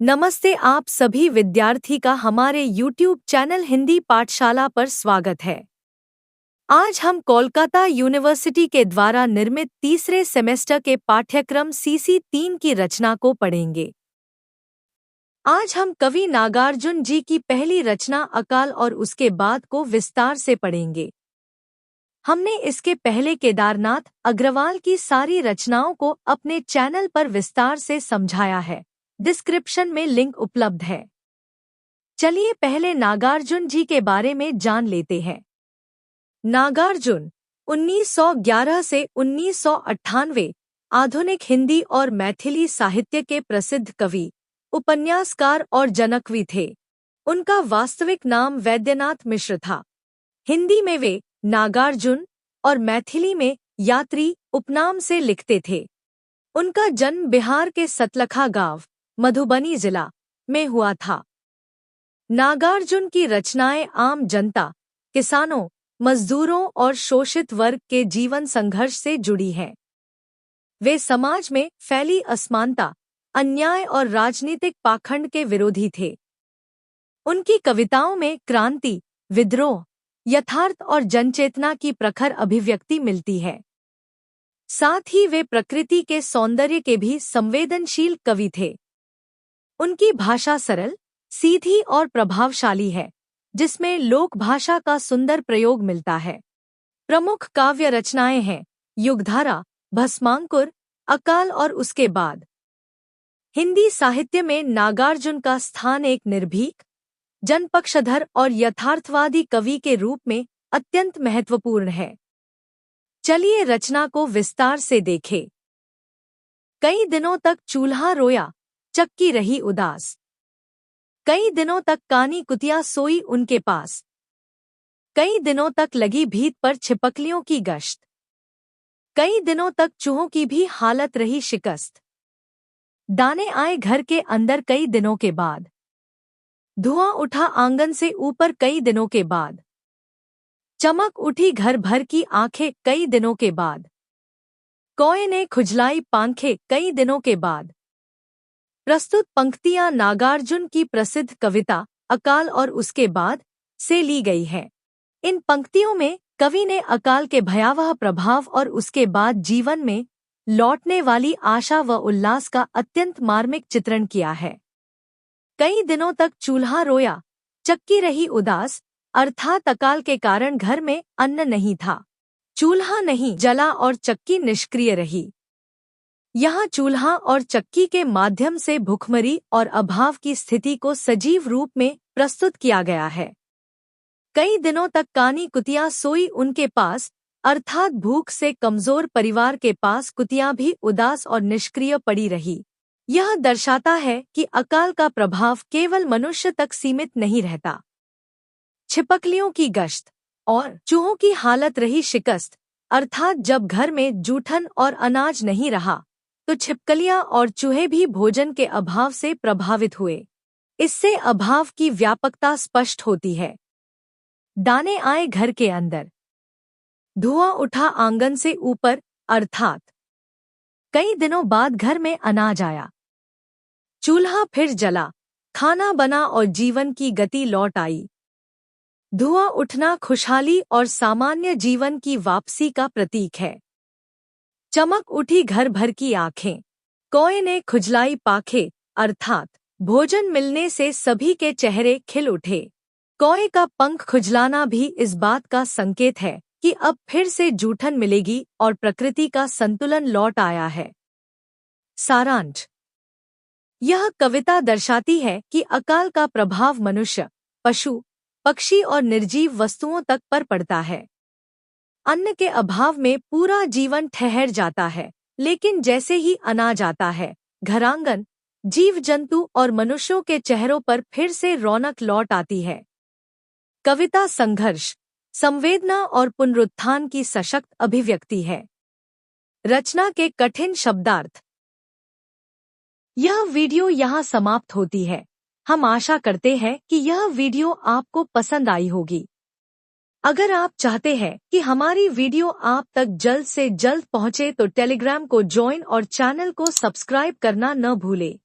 नमस्ते, आप सभी विद्यार्थी का हमारे YouTube चैनल हिंदी पाठशाला पर स्वागत है। आज हम कोलकाता यूनिवर्सिटी के द्वारा निर्मित तीसरे सेमेस्टर के पाठ्यक्रम CC 3 की रचना को पढ़ेंगे। आज हम कवि नागार्जुन जी की पहली रचना अकाल और उसके बाद को विस्तार से पढ़ेंगे। हमने इसके पहले केदारनाथ अग्रवाल की सारी रचनाओं को अपने चैनल पर विस्तार से समझाया है। डिस्क्रिप्शन में लिंक उपलब्ध है। चलिए पहले नागार्जुन जी के बारे में जान लेते हैं। नागार्जुन 1911 से 1998 आधुनिक हिंदी और मैथिली साहित्य के प्रसिद्ध कवि, उपन्यासकार और जनकवी थे। उनका वास्तविक नाम वैद्यनाथ मिश्र था। हिंदी में वे नागार्जुन और मैथिली में यात्री उपनाम से लिखते थे। उनका जन्म बिहार के सतलखा गांव मधुबनी जिला में हुआ था। नागार्जुन की रचनाएं आम जनता, किसानों, मजदूरों और शोषित वर्ग के जीवन संघर्ष से जुड़ी हैं। वे समाज में फैली असमानता, अन्याय और राजनीतिक पाखंड के विरोधी थे। उनकी कविताओं में क्रांति, विद्रोह, यथार्थ और जनचेतना की प्रखर अभिव्यक्ति मिलती है। साथ ही वे प्रकृति के सौंदर्य के भी संवेदनशील कवि थे। उनकी भाषा सरल, सीधी और प्रभावशाली है, जिसमें लोक भाषा का सुंदर प्रयोग मिलता है। प्रमुख काव्य रचनाएं हैं युगधारा, भस्मांकुर, अकाल और उसके बाद। हिंदी साहित्य में नागार्जुन का स्थान एक निर्भीक, जनपक्षधर और यथार्थवादी कवि के रूप में अत्यंत महत्वपूर्ण है। चलिए रचना को विस्तार से देखें। कई दिनों तक चूल्हा रोया, चक्की रही उदास। कई दिनों तक कानी कुतिया सोई उनके पास। कई दिनों तक लगी भीत पर छिपकलियों की गश्त। कई दिनों तक चूहों की भी हालत रही शिकस्त। दाने आए घर के अंदर कई दिनों के बाद। धुआं उठा आंगन से ऊपर कई दिनों के बाद। चमक उठी घर भर की आंखें कई दिनों के बाद। कौए ने खुजलाई पांखें कई दिनों के बाद। प्रस्तुत पंक्तियां नागार्जुन की प्रसिद्ध कविता अकाल और उसके बाद से ली गई है। इन पंक्तियों में कवि ने अकाल के भयावह प्रभाव और उसके बाद जीवन में लौटने वाली आशा व उल्लास का अत्यंत मार्मिक चित्रण किया है। कई दिनों तक चूल्हा रोया, चक्की रही उदास, अर्थात अकाल के कारण घर में अन्न नहीं था। चूल्हा नहीं जला और चक्की निष्क्रिय रही। यहाँ चूल्हा और चक्की के माध्यम से भूखमरी और अभाव की स्थिति को सजीव रूप में प्रस्तुत किया गया है। कई दिनों तक कानी कुतिया सोई उनके पास, अर्थात भूख से कमजोर परिवार के पास कुतिया भी उदास और निष्क्रिय पड़ी रही। यह दर्शाता है कि अकाल का प्रभाव केवल मनुष्य तक सीमित नहीं रहता। छिपकलियों की गश्त और चूहों की हालत रही शिकस्त, अर्थात जब घर में जूठन और अनाज नहीं रहा तो छिपकलियां और चूहे भी भोजन के अभाव से प्रभावित हुए। इससे अभाव की व्यापकता स्पष्ट होती है। दाने आए घर के अंदर। धुआं उठा आंगन से ऊपर, अर्थात कई दिनों बाद घर में अनाज आया। चूल्हा फिर जला, खाना बना और जीवन की गति लौट आई। धुआं उठना खुशहाली और सामान्य जीवन की वापसी का प्रतीक है। चमक उठी घर भर की आंखें। कौए ने खुजलाई पाखे, अर्थात भोजन मिलने से सभी के चेहरे खिल उठे। कौए का पंख खुजलाना भी इस बात का संकेत है कि अब फिर से जूठन मिलेगी और प्रकृति का संतुलन लौट आया है। सारांश: यह कविता दर्शाती है कि अकाल का प्रभाव मनुष्य, पशु, पक्षी और निर्जीव वस्तुओं तक पर पड़ता है। अन्न के अभाव में पूरा जीवन ठहर जाता है, लेकिन जैसे ही अनाज आता है, घरांगन, जीव जंतु और मनुष्यों के चेहरों पर फिर से रौनक लौट आती है। कविता संघर्ष, संवेदना और पुनरुत्थान की सशक्त अभिव्यक्ति है। रचना के कठिन शब्दार्थ। यह वीडियो यहाँ समाप्त होती है। हम आशा करते हैं कि यह वीडियो आपको पसंद आई होगी। अगर आप चाहते हैं कि हमारी वीडियो आप तक जल्द से जल्द पहुंचे तो टेलीग्राम को ज्वाइन और चैनल को सब्सक्राइब करना न भूलें।